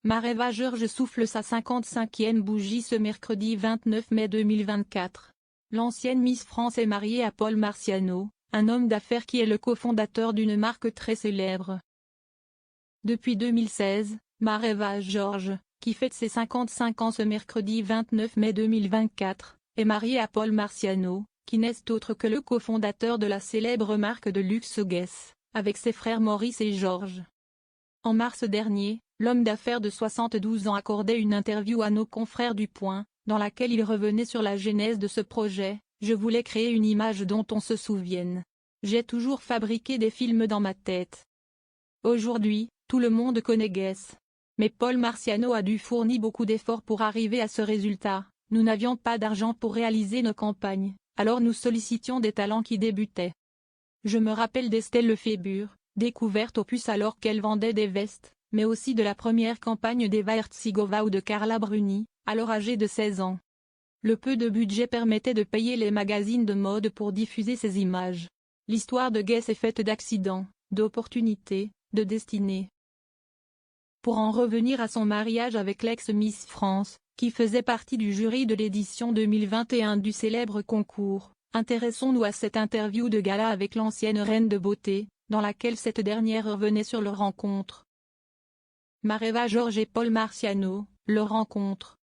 Mareva Georges souffle sa 55e bougie ce mercredi 29 mai 2024. L'ancienne Miss France est mariée à Paul Marciano, un homme d'affaires qui est le cofondateur d'une marque très célèbre. Depuis 2016, Mareva Georges, qui fête ses 55 ans ce mercredi 29 mai 2024, est mariée à Paul Marciano, qui n'est autre que le cofondateur de la célèbre marque de luxe Guess, avec ses frères Maurice et Georges. En mars dernier, l'homme d'affaires de 72 ans accordait une interview à nos confrères du Point, dans laquelle il revenait sur la genèse de ce projet. « Je voulais créer une image dont on se souvienne. J'ai toujours fabriqué des films dans ma tête. Aujourd'hui, tout le monde connaît Guess. Mais Paul Marciano a dû fournir beaucoup d'efforts pour arriver à ce résultat. Nous n'avions pas d'argent pour réaliser nos campagnes, alors nous sollicitions des talents qui débutaient. Je me rappelle d'Estelle Lefébure, découverte aux puces alors qu'elle vendait des vestes, mais aussi de la première campagne d'Eva Hertzigova ou de Carla Bruni, alors âgée de 16 ans. Le peu de budget permettait de payer les magazines de mode pour diffuser ces images. L'histoire de Guess est faite d'accidents, d'opportunités, de destinée. Pour en revenir à son mariage avec l'ex-Miss France, qui faisait partie du jury de l'édition 2021 du célèbre concours, intéressons-nous à cette interview de gala avec l'ancienne reine de beauté, dans laquelle cette dernière revenait sur leur rencontre. Mareva Georges et Paul Marciano, leur rencontre.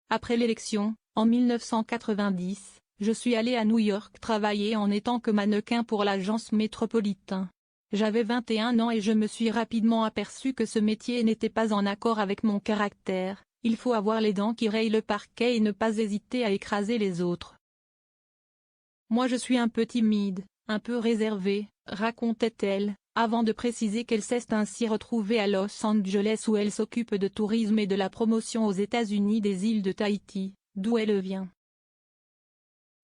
Après l'élection, en 1990, je suis allée à New York travailler en étant que mannequin pour l'agence Métropolitain. J'avais 21 ans et je me suis rapidement aperçu que ce métier n'était pas en accord avec mon caractère. Il faut avoir les dents qui rayent le parquet et ne pas hésiter à écraser les autres. Moi je suis un peu timide, un peu réservée, racontait-elle, avant de préciser qu'elle s'est ainsi retrouvée à Los Angeles où elle s'occupe de tourisme et de la promotion aux États-Unis des îles de Tahiti, d'où elle vient.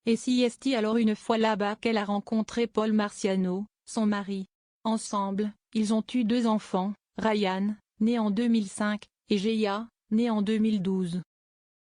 Et si est alors une fois là-bas qu'elle a rencontré Paul Marciano, son mari. Ensemble, ils ont eu 2 enfants, Ryan, né en 2005, et Geia, né en 2012.